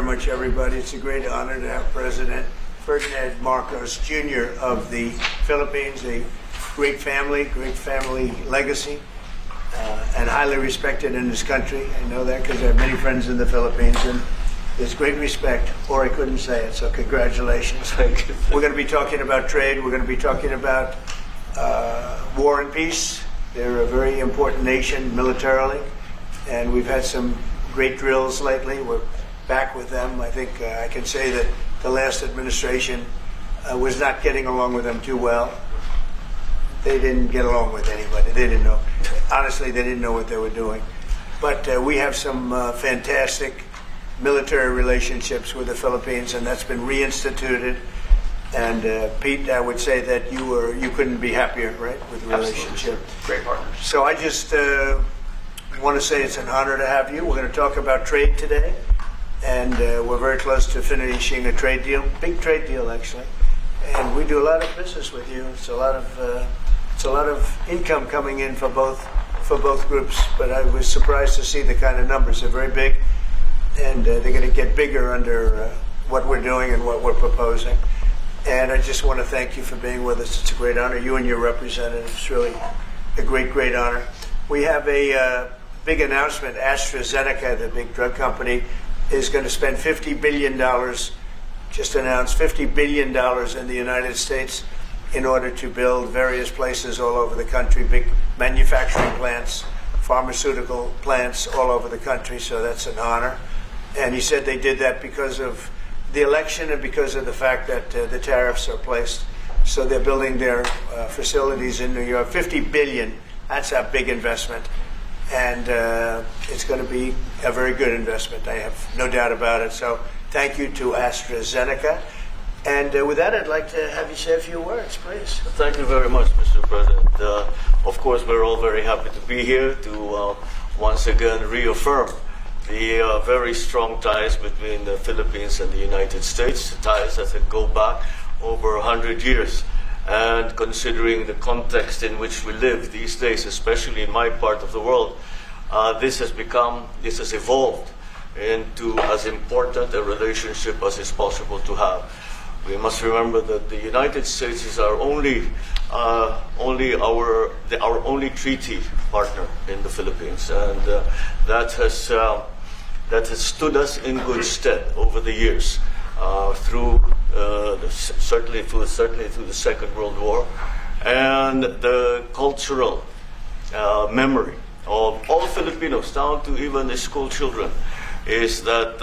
much, everybody. It's a great honor to have President Ferdinand Marcos Jr. of the Philippines, a great family legacy, and highly respected in this country. I know that because I have many friends in the Philippines, and there's great respect, or I couldn't say it, so congratulations. Thank you. We're going to be talking about trade. We're going to be talking about war and peace. They're a very important nation militarily, and we've had some great drills lately. We're back with them. I think I can say that the last administration was not getting along with them too well. They didn't get along with anybody. They didn't know. Honestly, they didn't know what they were doing. But we have some fantastic military relationships with the Philippines, and that's been reinstituted. And Pete, I would say that you couldn't be happier, right, with the relationship. Great partners. So I just want to say it's an honor to have you. We're going to talk about trade today, and we're very close to finishing a trade deal, big trade deal actually. And we do a lot of business with you. It's a lot of income coming in for both groups. But I was surprised to see the kind of numbers. They're very big, and they're going to get bigger under what we're doing and what we're proposing. And I just want to thank you for being with us. It's a great honor. You and your representative. It's really a great honor. We have a big announcement. AstraZeneca, the big drug company, is going to spend $50 billion, just announced $50 billion in the United States in order to build various places all over the country, big manufacturing plants, pharmaceutical plants all over the country. So that's an honor. And he said they did that because of the election and because of the fact that the tariffs are placed. So they're building their facilities in New York. $50 billion, that's a big investment. And it's going to be a very good investment. I have no doubt about it. So thank you to AstraZeneca. And with that, I'd like to have you say a few words, please. Thank you very much, Mr. President. Of course, we're all very happy to be here to once again reaffirm the very strong ties between the Philippines and the United States, ties that go back over 100 years. And considering the context in which we live these days, especially in my part of the world, this has evolved into as important a relationship as is possible to have. We must remember that the United States is our only treaty partner in the Philippines, and that has stood us in good stead over the years, certainly through the Second World War, and the cultural memory of all Filipinos, down to even the school children, is that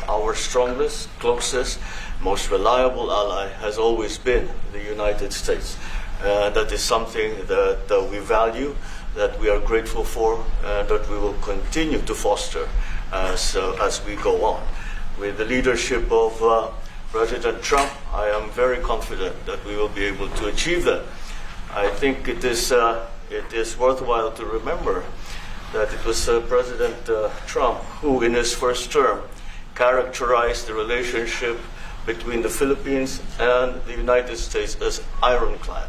our strongest, closest, most reliable ally has always been the United States. That is something that we value, that we are grateful for, and that we will continue to foster as we go on. With the leadership of President Trump, I am very confident that we will be able to achieve that. I think it is worthwhile to remember that it was President Trump who, in his first term, characterized the relationship between the Philippines and the United States as ironclad.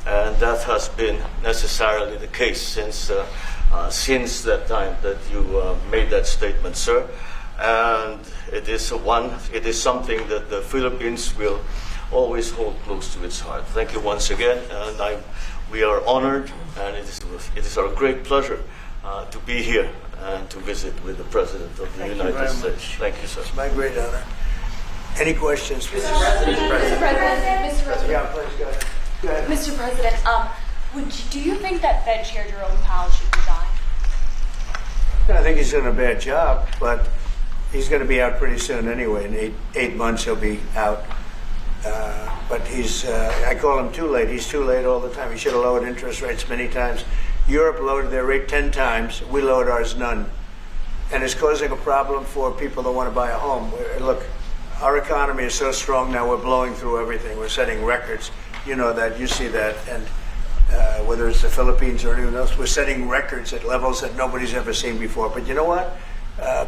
And that has been necessarily the case since that time that you made that statement, sir. And it is something that the Philippines will always hold close to its heart. Thank you once again, and we are honored, and it is our great pleasure to be here and to visit with the President of the United States. Thank you, sir. It's my great honor. Any questions? Mr. President. Yeah, please go ahead. Go ahead. Mr. President, do you think that Fed Chair Jerome Powell should resign? I think he's doing a bad job, but he's going to be out pretty soon anyway. In eight months, he'll be out. But I call him too late. He's too late all the time. He should have lowered interest rates many times. Europe lowered their rate 10 times. We lowered ours none. And it's causing a problem for people that want to buy a home. Look, our economy is so strong now, we're blowing through everything. We're setting records. You know that, you see that. And whether it's the Philippines or anyone else, we're setting records at levels that nobody's ever seen before. But you know what?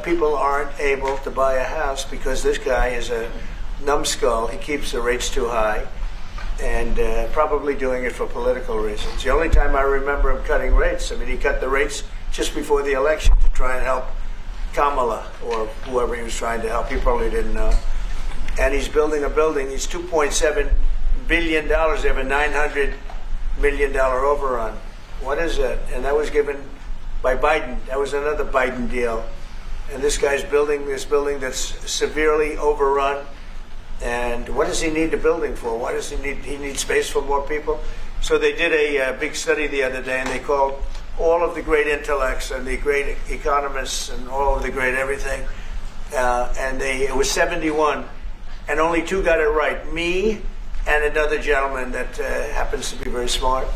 People aren't able to buy a house because this guy is a numbskull. He keeps the rates too high, and probably doing it for political reasons. The only time I remember him cutting rates, he cut the rates just before the election to try and help Kamala or whoever he was trying to help. He probably didn't know. And he's building a building. He's $2.7 billion. They have a $900 million overrun. What is that? And that was given by Biden. That was another Biden deal. And this guy's building this building that's severely overrun. And what does he need the building for? Why does he need space for more people? So they did a big study the other day, and they called all of the great intellects and the great economists and all of the great everything. And it was 71, and only 2 got it right. Me and another gentleman that happens to be very smart.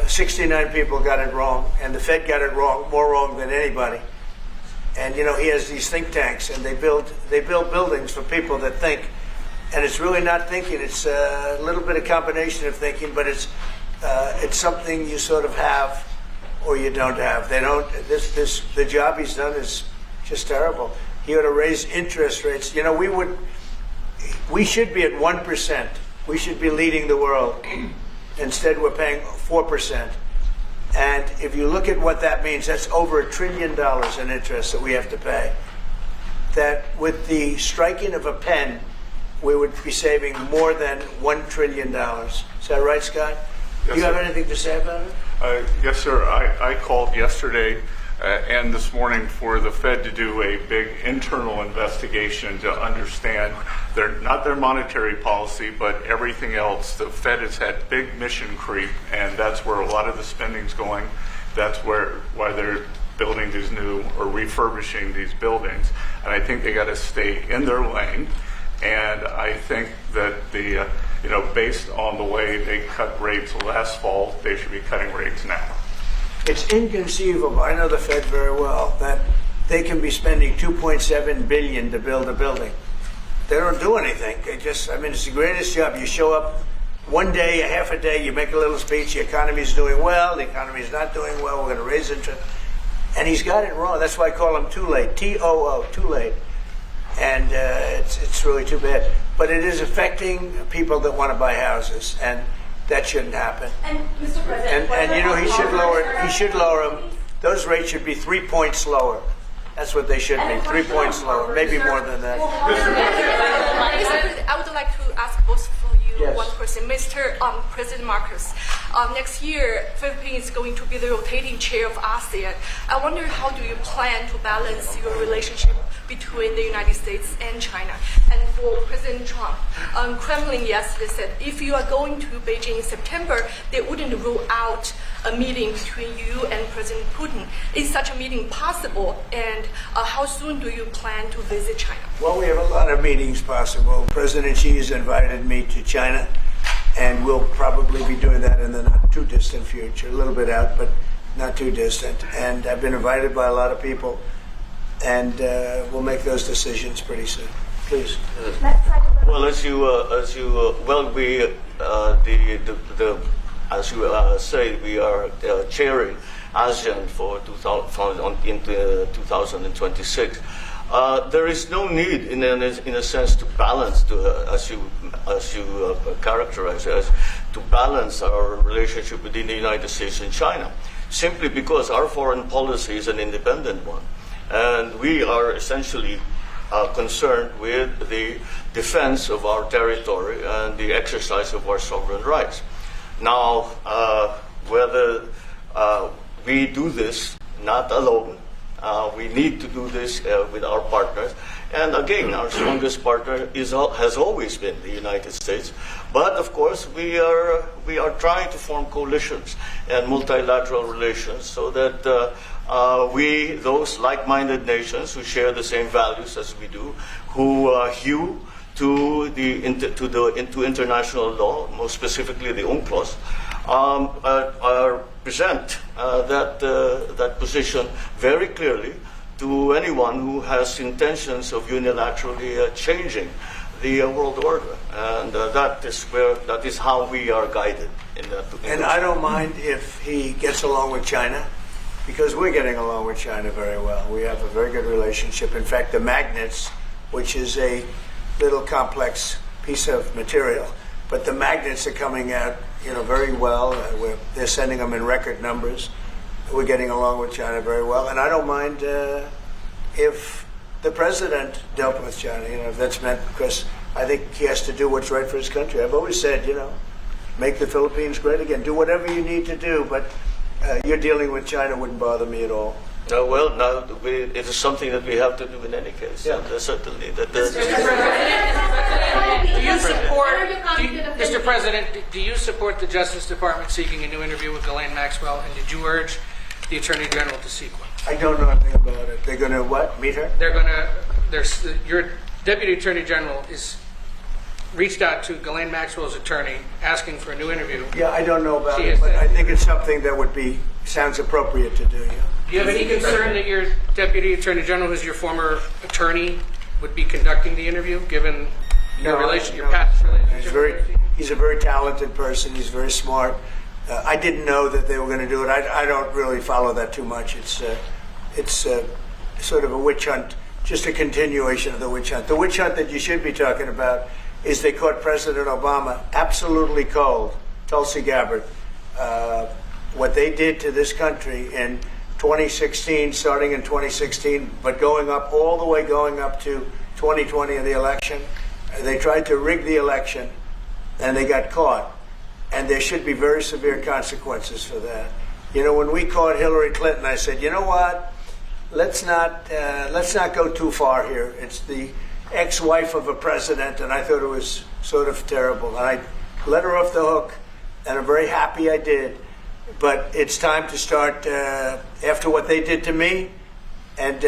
69 people got it wrong, and the Fed got it wrong, more wrong than anybody. And you know, he has these think tanks, and they build buildings for people that think. And it's really not thinking; it's a little bit of combination of thinking, but it's something you sort of have or you don't have. They don't. The job he's done is just terrible. He ought to raise interest rates. You know, we should be at 1%. We should be leading the world. Instead, we're paying 4%. And if you look at what that means, that's over $1 trillion in interest that we have to pay. That with the striking of a pen, we would be saving more than $1 trillion. Is that right, Scott? Yes, Do you have sir. anything to say about it? Yes, sir. I called yesterday and this morning for the Fed to do a big internal investigation to understand not their monetary policy, but everything else. The Fed has had big mission creep, and that's where a lot of the spending's going. That's why they're building these new or refurbishing these buildings. And I think they got to stay in their lane. And I think that based on the way they cut rates last fall, they should be cutting rates now. It's inconceivable, I know the Fed very well, that they can be spending $2.7 billion to build a building. They don't do anything. It's the greatest job. You show up one day, a half a day, you make a little speech, the economy's doing well, the economy's not doing well, we're going to raise interest. And he's got it wrong. That's why I call him too late, T-O-O, too late. And it's really too bad. But it is affecting people that want to buy houses, and that shouldn't happen. And Mr. President, And you know, he should lower them. Those rates should be 3 points lower. That's what they should be, 3 points lower, maybe more than that. Mr. President, I would like to ask both of you Yes. one question. Mr. President Marcos, next year, Philippines is going to be the rotating chair of ASEAN. I wonder how do you plan to balance your relationship between the United States and China? And for President Trump, Kremlin yesterday said if you are going to Beijing in September, they wouldn't rule out a meeting between you and President Putin. Is such a meeting possible? And how soon do you plan to visit China? Well, we have a lot of meetings possible. President Xi has invited me to China, and we'll probably be doing that in the not too distant future. A little bit out, but not too distant. And I've been invited by a lot of people, and we'll make those decisions pretty soon. Please. Well, as you say, we are chairing ASEAN for 2026. There is no need, in a sense, to balance, as you characterize it, to balance our relationship within the United States and China, simply because our foreign policy is an independent one, and we are essentially concerned with the defense of our territory and the exercise of our sovereign rights. Now, whether we do this not alone, we need to do this with our partners. And again, our strongest partner has always been the United States. But of course, we are trying to form coalitions and multilateral relations so that those like-minded nations who share the same values as we do, who hew to international law, most specifically the UNCLOS, present that position very clearly to anyone who has intentions of unilaterally changing the world order, and that is how we are guided in that. And I don't mind if he gets along with China, because we're getting along with China very well. We have a very good relationship. In fact, the magnets, which is a little complex piece of material, but the magnets are coming out, very well. They're sending them in record numbers. We're getting along with China very well, and I don't mind if the president dealt with China, if that's meant, because I think he has to do what's right for his country. I've always said, make the Philippines great again. Do whatever you need to do, but you're dealing with China wouldn't bother me at all. Well, now it is something that we have to do in any case. Yeah. And, certainly. Mr. President, do you support the Justice Department seeking a new interview with Ghislaine Maxwell, and did you urge the Attorney General to seek one? I don't know anything about it. They're going to what? Meet her? Your Deputy Attorney General is reached out to Ghislaine Maxwell's attorney asking for a new interview. Yeah, I don't know about She it, has but said- I think it's something that sounds appropriate to do. Yeah. Do you have any concern that your Deputy Attorney General, who's your former attorney, would be conducting the interview, given your past relationship? He's a very talented person. He's very smart. I didn't know that they were going to do it. I don't really follow that too much. It's sort of a witch hunt, just a continuation of the witch hunt. The witch hunt that you should be talking about is they caught President Obama absolutely cold, Tulsi Gabbard. What they did to this country in 2016, starting in 2016, but going up to 2020 in the election. They tried to rig the election, and they got caught. And there should be very severe consequences for that. When we caught Hillary Clinton, I said, you know what? Let's not go too far here. It's the ex-wife of a president, and I thought it was sort of terrible. And I let her off the hook, and I'm very happy I did. But it's time to start, after what they did to me, and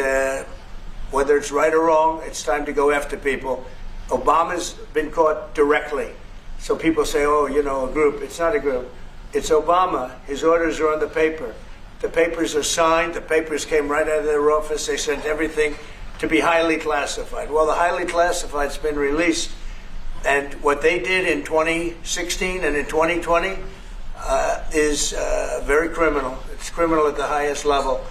whether it's right or wrong, it's time to go after people. Obama's been caught directly. So people say, a group. It's not a group. It's Obama. His orders are on the paper. The papers are signed. The papers came right out of their office. They sent everything to be highly classified. Well, the highly classified's been released. And what they did in 2016 and in 2020 is very criminal. It's criminal at the highest level.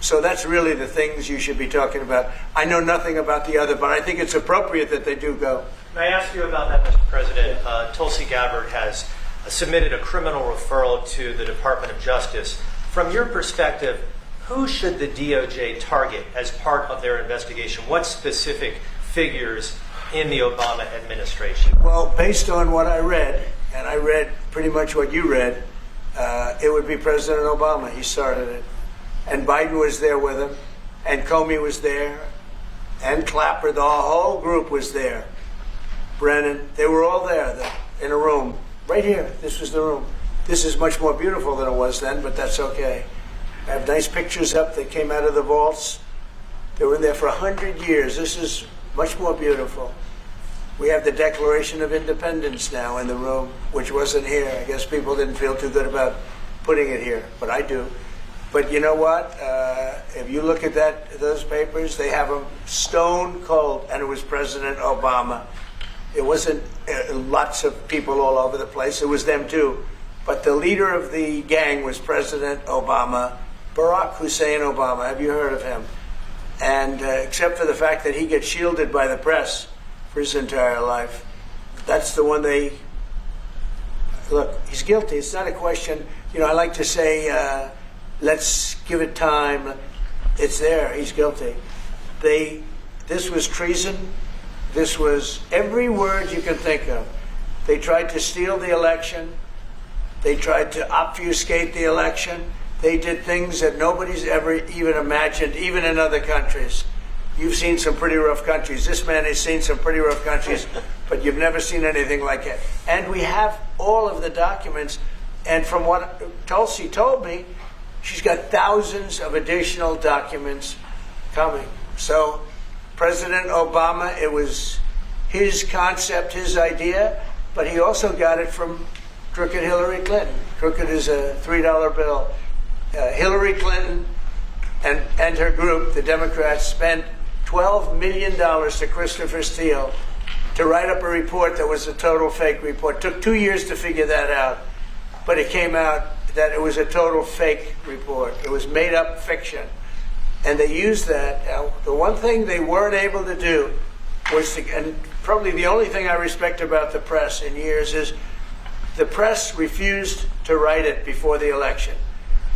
So that's really the things you should be talking about. I know nothing about the other, but I think it's appropriate that they do go. May I ask you about that, Mr. President? Tulsi Gabbard has submitted a criminal referral to the Department of Justice. From your perspective, who should the DOJ target as part of their investigation? What specific figures in the Obama administration? Well, based on what I read, and I read pretty much what you read, it would be President Obama. He started it. And Biden was there with him, and Comey was there, and Clapper, the whole group was there. Brennan, they were all there in a room. Right here, this was the room. This is much more beautiful than it was then, but that's okay. I have nice pictures up that came out of the vaults. They were in there for 100 years. This is much more beautiful. We have the Declaration of Independence now in the room, which wasn't here. I guess people didn't feel too good about putting it here, but I do. But you know what? If you look at those papers, they have them stone cold, and it was President Obama. It wasn't lots of people all over the place. It was them too. But the leader of the gang was President Obama, Barack Hussein Obama. Have you heard of him? And except for the fact that he gets shielded by the press for his entire life, that's the one they... Look, he's guilty. It's not a question. I like to say... let's give it time. It's there. He's guilty. This was treason. This was every word you can think of. They tried to steal the election. They tried to obfuscate the election. They did things that nobody's ever even imagined, even in other countries. You've seen some pretty rough countries. This man has seen some pretty rough countries, but you've never seen anything like it. And we have all of the documents. And from what Tulsi told me, she's got thousands of additional documents coming. So President Obama, it was his concept, his idea, but he also got it from crooked Hillary Clinton. Crooked is a $3 bill. Hillary Clinton and her group, the Democrats, spent $12 million to Christopher Steele to write up a report that was a total fake report. Took 2 years to figure that out, but it came out that it was a total fake report. It was made up fiction. And they used that. The one thing they weren't able to do was and probably the only thing I respect about the press in years is the press refused to write it before the election.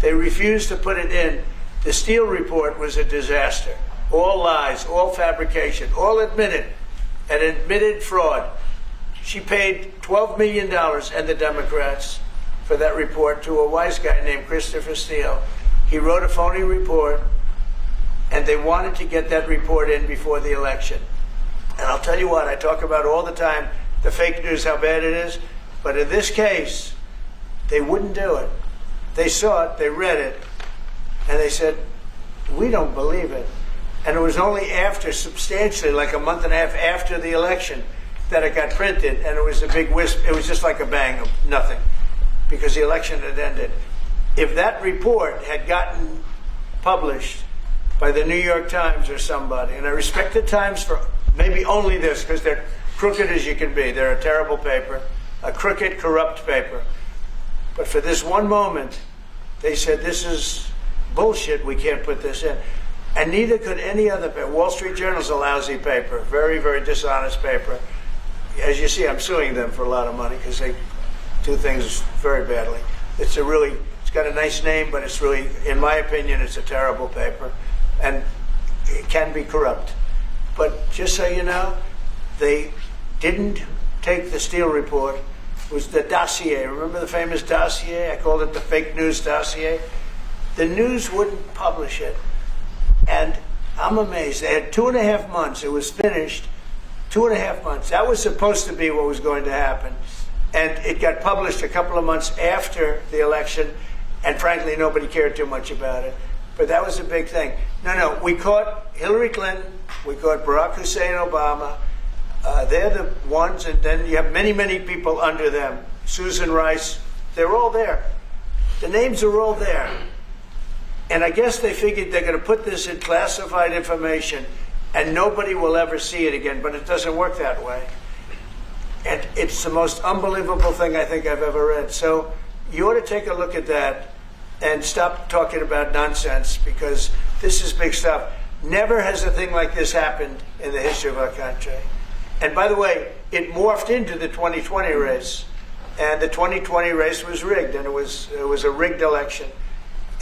They refused to put it in. The Steele report was a disaster. all lies, all fabrication, all admitted, an admitted fraud. She paid $12 million, and the Democrats, for that report to a wise guy named Christopher Steele. He wrote a phony report, and they wanted to get that report in before the election. And I'll tell you what, I talk about all the time, the fake news, how bad it is. But in this case, they wouldn't do it. They saw it, they read it, and they said, we don't believe it. And it was only after, substantially, like a month and a half after the election, that it got printed, and it was a big wisp. It was just like a bang of nothing, because the election had ended. If that report had gotten published by the New York Times or somebody, and I respect the Times for maybe only this, because they're crooked as you can be. They're a terrible paper, a crooked, corrupt paper. But for this one moment, they said, this is bullshit, we can't put this in. And neither could any other paper. Wall Street Journal's a lousy paper, very, very dishonest paper. As you see, I'm suing them for a lot of money because they do things very badly. It's got a nice name, but it's really, in my opinion, it's a terrible paper. And it can be corrupt. But just so you know, they didn't take the Steele report. It was the dossier. Remember the famous dossier? I called it the fake news dossier. The news wouldn't publish it. And I'm amazed. They had 2.5 months. It was finished. 2.5 months. That was supposed to be what was going to happen. And it got published a couple of months after the election. And frankly, nobody cared too much about it. But that was a big thing. No, we caught Hillary Clinton. We caught Barack Hussein Obama. They're the ones, and then you have many, many people under them. Susan Rice, they're all there. The names are all there. And I guess they figured they're going to put this in classified information and nobody will ever see it again, but it doesn't work that way. And it's the most unbelievable thing I think I've ever read. So you ought to take a look at that and stop talking about nonsense, because this is big stuff. Never has a thing like this happened in the history of our country. And by the way, it morphed into the 2020 race. And the 2020 race was rigged, and it was a rigged election.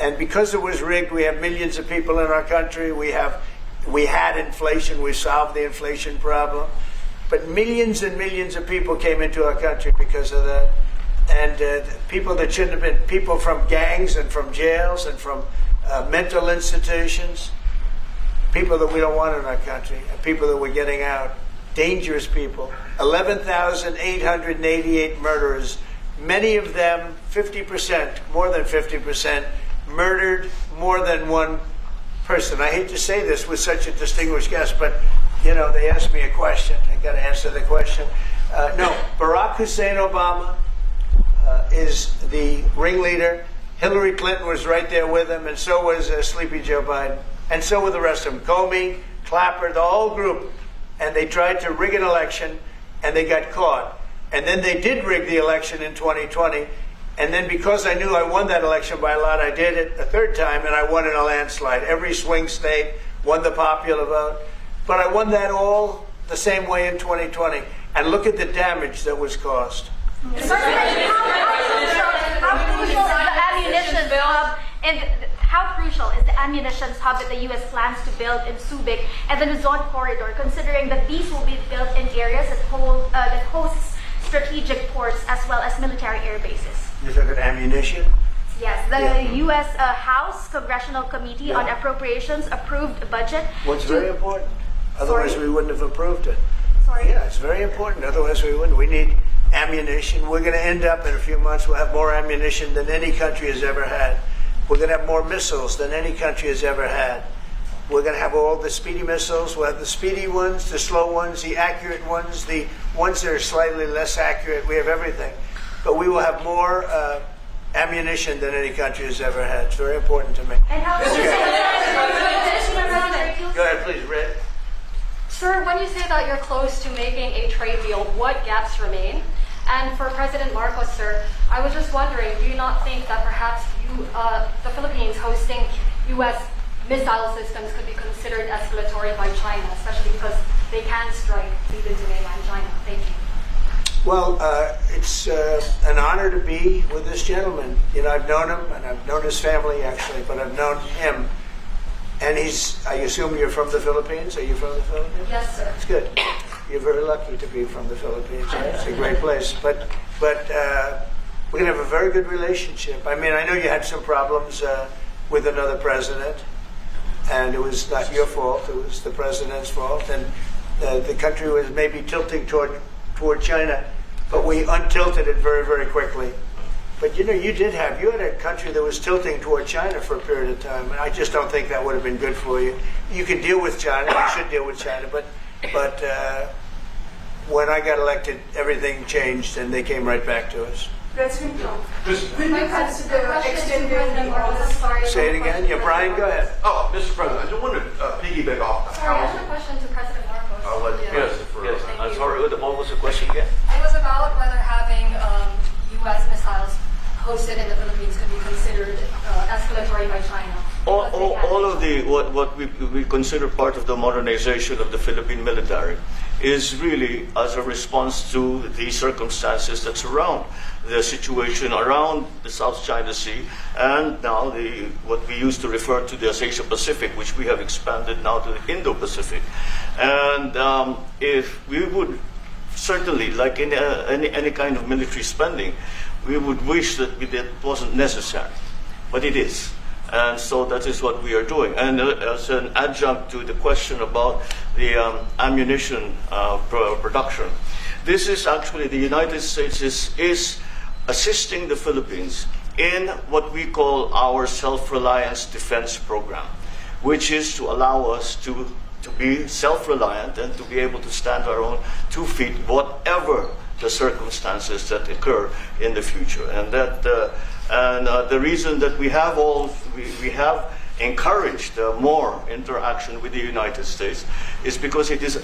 And because it was rigged, we have millions of people in our country. We had inflation. We solved the inflation problem. But millions and millions of people came into our country because of that. And people that shouldn't have been, people from gangs and from jails and from mental institutions, people that we don't want in our country, people that we're getting out, dangerous people. 11,888 murderers, many of them 50%, more than 50%, murdered more than one person. I hate to say this with such a distinguished guest, but you know, they asked me a question. I got to answer the question. No, Barack Hussein Obama is the ringleader. Hillary Clinton was right there with him, and so was Sleepy Joe Biden, and so were the rest of them. Comey, Clapper, the whole group. And they tried to rig an election, and they got caught. And then they did rig the election in 2020. And then because I knew I won that election by a lot, I did it a third time, and I won in a landslide. Every swing state won the popular vote. But I won that all the same way in 2020. And look at the damage that was caused. How crucial is the ammunition hub, and how crucial is the ammunition hub that the U.S. plans to build in Subic and the Luzon corridor, considering that these will be built in areas that hosts strategic ports as well as military air bases? You're talking ammunition? Yes, the U.S. House Congressional Committee on Appropriations approved a budget. What's very important. Otherwise, Sorry? we wouldn't have approved it. Sorry? Yeah, it's very important. Otherwise, we wouldn't. We need ammunition. We're going to end up in a few months, we'll have more ammunition than any country has ever had. We're going to have more missiles than any country has ever had. We're going to have all the speedy missiles. We'll have the speedy ones, the slow ones, the accurate ones, the ones that are slightly less accurate. We have everything. But we will have more ammunition than any country has ever had. It's very important to me. And how Go ahead, please, Red. Sir, when you say that you're close to making a trade deal, what gaps remain? And for President Marcos, sir, I was just wondering, do you not think that perhaps the Philippines hosting U.S. missile systems could be considered escalatory by China, especially because they can strike even to mainland China? Thank you. Well, it's an honor to be with this gentleman. You know, I've known him, and I've known his family, actually, but I've known him. And I assume you're from the Philippines? Are you from the Philippines? Yes, sir. It's good. You're very lucky to be from the Philippines. It's a great place. But we're going to have a very good relationship. I mean, I know you had some problems with another president, and it was not your fault. It was the president's fault. And the country was maybe tilting toward China, but we untilted it very, very quickly. But you had a country that was tilting toward China for a period of time, and I just don't think that would have been good for you. You can deal with China, you should deal with China, but when I got elected, everything changed, and they came right back to us. President Trump, could we consider extending the Say it again? Yeah, Brian, go ahead. Oh, Mr. President, I just wanted to piggyback off Sorry, I have a question to President Marcos. I'll let you Yes, yes. I'm sorry, what was the question again? It was about whether having U.S. missiles hosted in the Philippines could be considered escalatory by China. All of what we consider part of the modernization of the Philippine military is really as a response to the circumstances that surround the situation around the South China Sea and now what we used to refer to as Asia Pacific, which we have expanded now to the Indo-Pacific. And if we would certainly, like in any kind of military spending, we would wish that it wasn't necessary, but it is. And so that is what we are doing. And as an adjunct to the question about the ammunition production, this is actually the United States is assisting the Philippines in what we call our self-reliance defense program, which is to allow us to be self-reliant and to be able to stand our own 2 feet, whatever the circumstances that occur in the future. And that the reason that we have encouraged more interaction with the United States is because it is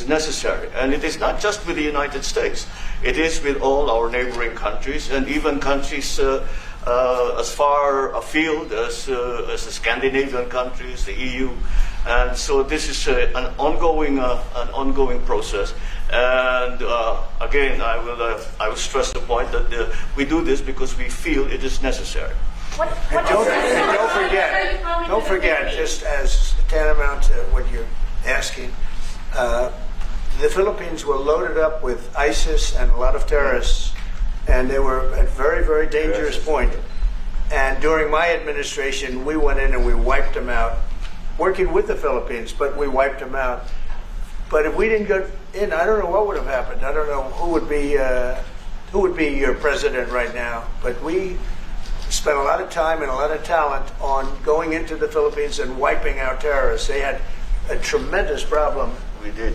necessary. And it is not just with the United States. It is with all our neighboring countries and even countries as far afield as the Scandinavian countries, the EU. And so this is an ongoing process. And again, I will stress the point that we do this because we feel it is necessary. Don't forget, just as tantamount to what you're asking, the Philippines were loaded up with ISIS and a lot of terrorists, and they were at a very, very dangerous point. And during my administration, we went in and we wiped them out, working with the Philippines, but we wiped them out. But if we didn't go in, I don't know what would have happened. I don't know who would be your president right now. But we spent a lot of time and a lot of talent on going into the Philippines and wiping out terrorists. They had a tremendous problem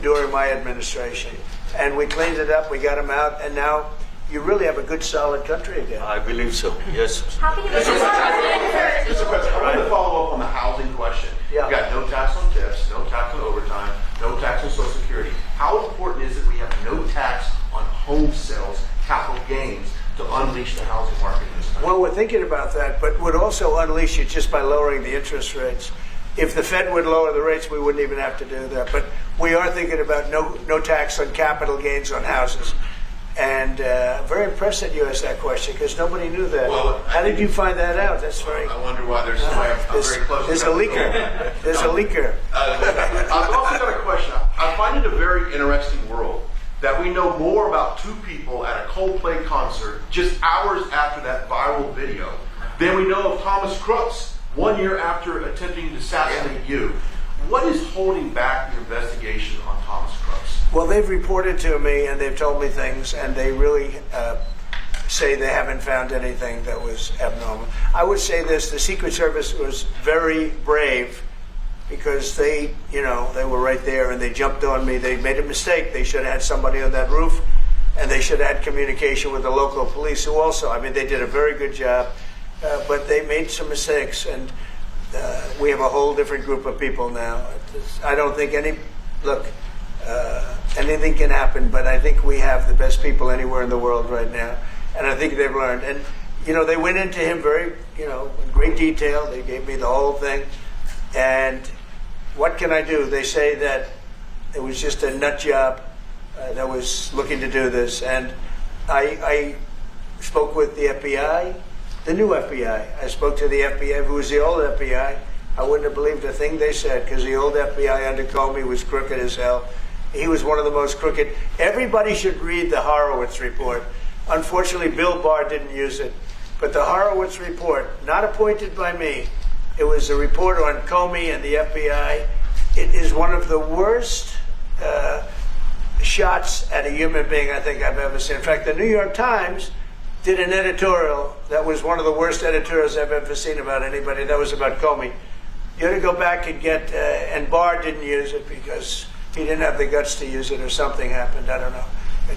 during my administration. And we cleaned it up, we got them out, and now you really have a good, solid country again. I believe so, yes. Happy to Mr. President, I want to follow up on the housing question. Yeah. You've got no tax on tips, no tax on overtime, no tax on Social Security. How important is it we have no tax on home sales, capital gains, to unleash the housing market in this country? Well, we're thinking about that, but would also unleash it just by lowering the interest rates. If the Fed would lower the rates, we wouldn't even have to do that. But we are thinking about no tax on capital gains on houses. And very impressed that you asked that question because nobody knew that. Well, how did you find that out? That's very. I wonder why there's very close. There's a leaker. There's a leaker. I've also got a question. I find it a very interesting world that we know more about two people at a Coldplay concert just hours after that viral video than we know of Thomas Crooks 1 year after attempting to assassinate you. What is holding back the investigation on Thomas Crooks? Well, they've reported to me and they've told me things, and they really say they haven't found anything that was abnormal. I would say this: the Secret Service was very brave because they were right there and they jumped on me. They made a mistake. They should have had somebody on that roof, and they should have had communication with the local police, who also, I mean, they did a very good job, but they made some mistakes, and we have a whole different group of people now. I don't think anything can happen, but I think we have the best people anywhere in the world right now, and I think they've learned. And they went into him very, in great detail. They gave me the whole thing, and what can I do? They say that it was just a nut job that was looking to do this, and I spoke with the FBI, the new FBI. I spoke to the FBI, who was the old FBI, I wouldn't have believed a thing they said, because the old FBI under Comey was crooked as hell. He was one of the most crooked. Everybody should read the Horowitz report. Unfortunately, Bill Barr didn't use it. But the Horowitz report, not appointed by me, it was a report on Comey and the FBI. It is one of the worst shots at a human being I think I've ever seen. In fact, the New York Times did an editorial that was one of the worst editorials I've ever seen about anybody. That was about Comey. You ought to go back and get, and Barr didn't use it because he didn't have the guts to use it, or something happened. I don't know.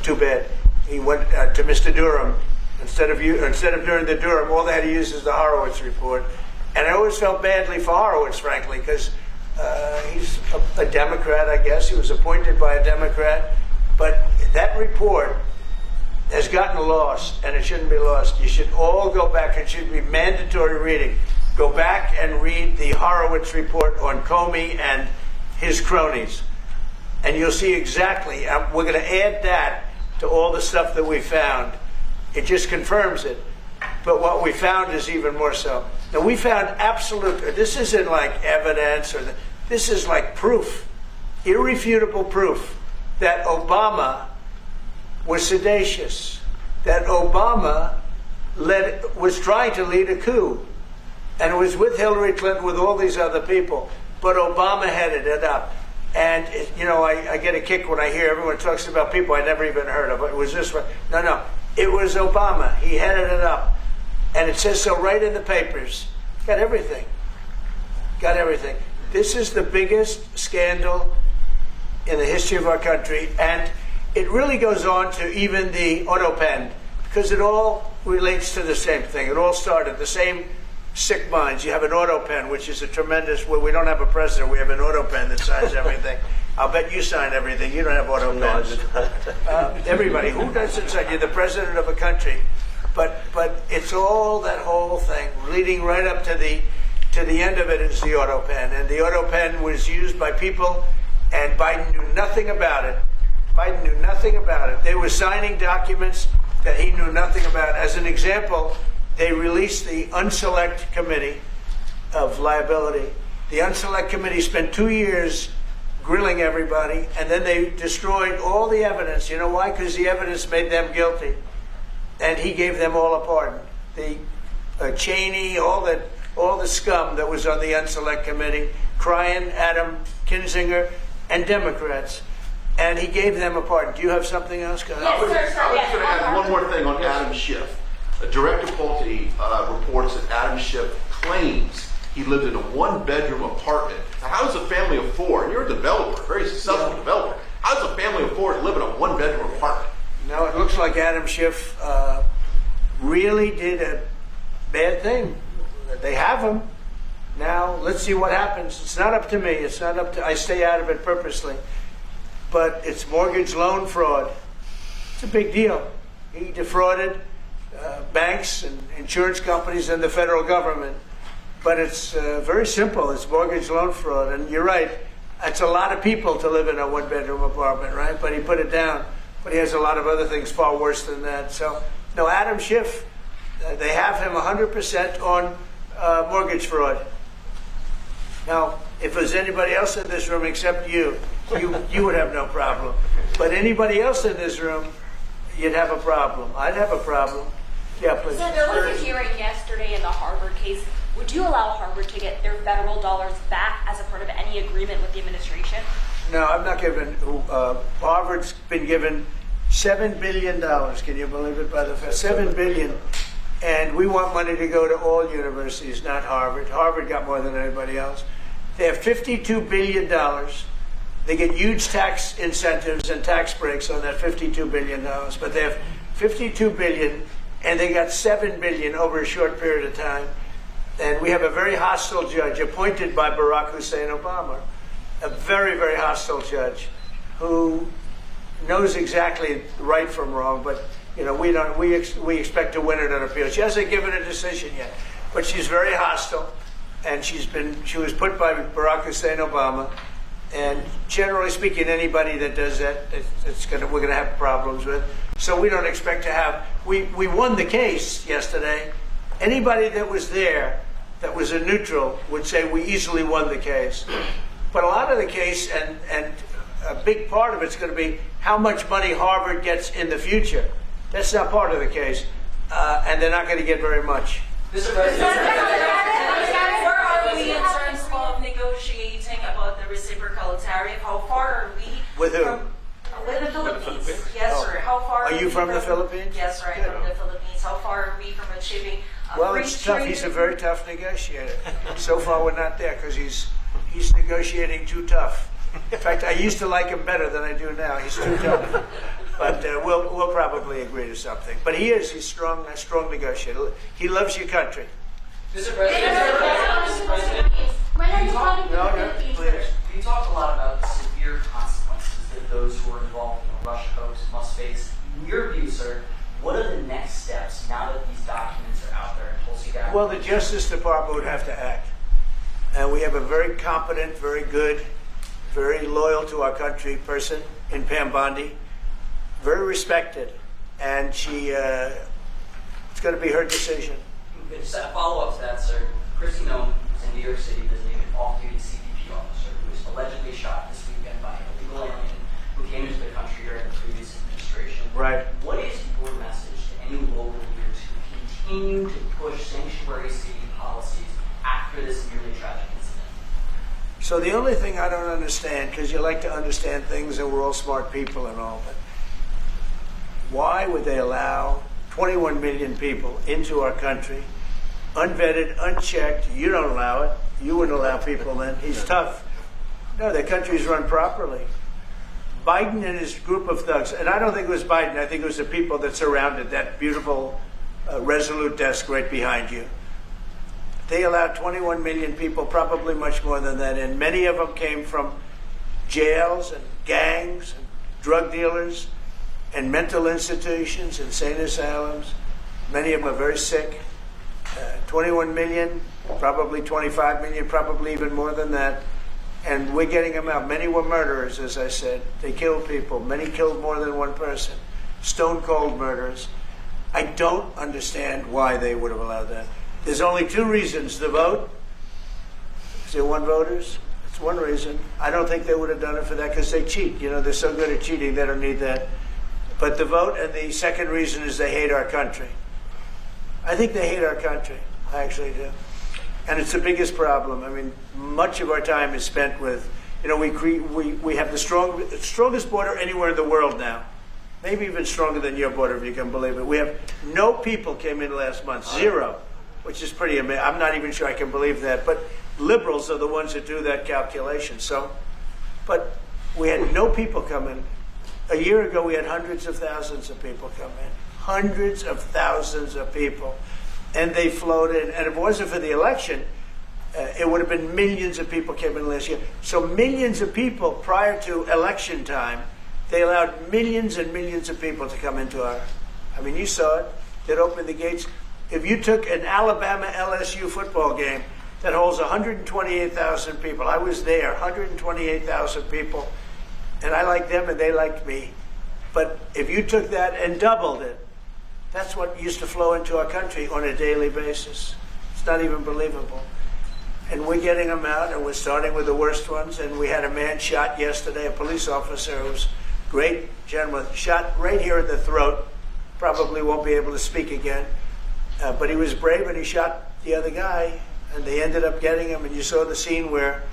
Too bad. He went to Mr. Durham. Instead of doing the Durham, all they had to use is the Horowitz report. And I always felt badly for Horowitz, frankly, because he's a Democrat, I guess. He was appointed by a Democrat. But that report has gotten lost, and it shouldn't be lost. You should all go back. It should be mandatory reading. Go back and read the Horowitz report on Comey and his cronies. And you'll see exactly, we're going to add that to all the stuff that we found. It just confirms it. But what we found is even more so. Now, we found absolute, this isn't like evidence, this is like proof, irrefutable proof that Obama was seditious, that Obama was trying to lead a coup, and was with Hillary Clinton, with all these other people, but Obama headed it up. And, you know, I get a kick when I hear everyone talks about people I never even heard of. It was this one. No, it was Obama. He headed it up. And it says so right in the papers. Got everything. Got everything. This is the biggest scandal in the history of our country. And it really goes on to even the auto pen, because it all relates to the same thing. It all started the same sick minds. You have an auto pen, which is a tremendous, well, we don't have a president, we have an auto pen that signs everything. I'll bet you sign everything. You don't have auto pens. Everybody, who doesn't sign? You're the president of a country. But it's all that whole thing, leading right up to the end of it is the auto pen. And the auto pen was used by people, and Biden knew nothing about it. Biden knew nothing about it. They were signing documents that he knew nothing about. As an example, they released the Unselect Committee of Liability. The Unselect Committee spent 2 years grilling everybody, and then they destroyed all the evidence. You know why? Because the evidence made them guilty, and he gave them all a pardon. The Cheney, all the scum that was on the Unselect Committee, Cryan, Adam Kinzinger, and Democrats, and he gave them a pardon. Do you have something else? Yes, sir. I was going to add one more thing on Adam Schiff. Director Pulte reports that Adam Schiff claims he lived in a one-bedroom apartment. Now, how does a family of four, and you're a developer, very successful developer, how does a family of four live in a one-bedroom apartment? No, it looks like Adam Schiff really did a bad thing. They have him. Now, let's see what happens. It's not up to me. It's not up to, I stay out of it purposely. But it's mortgage loan fraud. It's a big deal. He defrauded banks and insurance companies and the federal government. But it's very simple. It's mortgage loan fraud. And you're right. It's a lot of people to live in a one-bedroom apartment, right? But he put it down. But he has a lot of other things far worse than that. So, no, Adam Schiff, they have him 100% on mortgage fraud. Now, if there's anybody else in this room except you would have no problem. But anybody else in this room, you'd have a problem. I'd have a problem. Yeah, please. So there was a hearing yesterday in the Harvard case. Would you allow Harvard to get their federal dollars back as a part of any agreement with the administration? No, I'm not giving. Harvard's been given $7 billion. Can you believe it? By the Fed, $7 billion, and we want money to go to all universities, not Harvard. Harvard got more than anybody else. They have $52 billion. They get huge tax incentives and tax breaks on that $52 billion. But they have $52 billion, and they got $7 billion over a short period of time. And we have a very hostile judge appointed by Barack Hussein Obama, a very, very hostile judge who knows exactly right from wrong. But you know, we expect to win it on appeal. She hasn't given a decision yet, but she's very hostile, and she was put by Barack Hussein Obama. And generally speaking, anybody that does that, we're going to have problems with. So we don't expect to have. We won the case yesterday. Anybody that was there that was a neutral would say we easily won the case. But a lot of the case, and a big part of it's going to be how much money Harvard gets in the future. That's not part of the case, and they're not going to get very much. Mr. President, where are we in terms of negotiating about the reciprocal tariff? How far are we? With who? With the Philippines. Yes, sir. How far Are you from the Philippines? Yes, sir. I'm from the Philippines. How far are we from achieving Well, free it's tough. trade He's a very tough negotiator. So far, we're not there because he's negotiating too tough. In fact, I used to like him better than I do now. He's too tough. But we'll probably agree to something. But he's strong, a strong negotiator. He loves your country. Mr. President, When are you coming to No, the no, Philippines? please. You talk a lot about the severe consequences that those who are involved in the Russia hoax must face. In your view, sir, what are the next steps now that these documents are out there in Tulsi Gabbard? Well, the Justice Department would have to act. And we have a very competent, very good, very loyal to our country person in Pam Bondi, very respected. And it's going to be her decision. Just a follow-up to that, sir. Christy Nome is in New York City visiting an off-duty CBP officer who was allegedly shot this weekend by an illegal alien who came into the country during the previous administration. Right. What is your message to any local leaders who continue to push sanctuary city policies after this nearly tragic incident? So the only thing I don't understand, because you like to understand things and we're all smart people and all, but why would they allow 21 million people into our country, unvetted, unchecked? You don't allow it. You wouldn't allow people then. He's tough. No, the country's run properly. Biden and his group of thugs, and I don't think it was Biden, I think it was the people that surrounded that beautiful Resolute desk right behind you. They allowed 21 million people, probably much more than that, and many of them came from jails and gangs and drug dealers and mental institutions, insane asylums. Many of them are very sick. 21 million, probably 25 million, probably even more than that. And we're getting them out. Many were murderers, as I said. They killed people. Many killed more than one person. Stone cold murderers. I don't understand why they would have allowed that. There's only two reasons. The vote. Is there one voters? It's one reason. I don't think they would have done it for that because they cheat. You know, they're so good at cheating, they don't need that. But the vote, and the second reason is they hate our country. I think they hate our country. I actually do. And it's the biggest problem. I mean, much of our time is spent with, you know, we have the strongest border anywhere in the world now. Maybe even stronger than your border, if you can believe it. We have no people came in last month, zero, which is pretty amazing. I'm not even sure I can believe that. But liberals are the ones that do that calculation. So, but we had no people come in. A year ago, we had hundreds of thousands of people come in. Hundreds of thousands of people. And they flowed in. And if it wasn't for the election, it would have been millions of people came in last year. So millions of people prior to election time, they allowed millions and millions of people to come into our, I mean, you saw it. They'd open the gates. If you took an Alabama-LSU football game that holds 128,000 people, I was there, 128,000 people, and I liked them and they liked me. But if you took that and doubled it, that's what used to flow into our country on a daily basis. It's not even believable. And we're getting them out, and we're starting with the worst ones. And we had a man shot yesterday, a police officer who was a great gentleman, shot right here in the throat. Probably won't be able to speak again. But he was brave, and he shot the other guy, and they ended up getting him. And you saw the scene where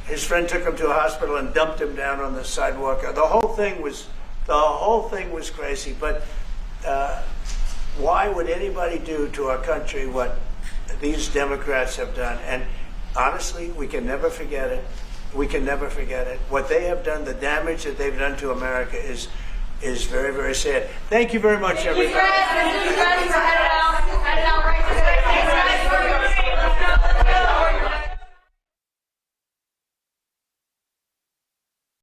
his friend took him to a hospital and dumped him down on the sidewalk. The whole thing was crazy. But why would anybody do to our country what these Democrats have done? And honestly, we can never forget it. We can never forget it. What they have done, the damage that they've done to America is very, very sad. Thank you very much, everybody.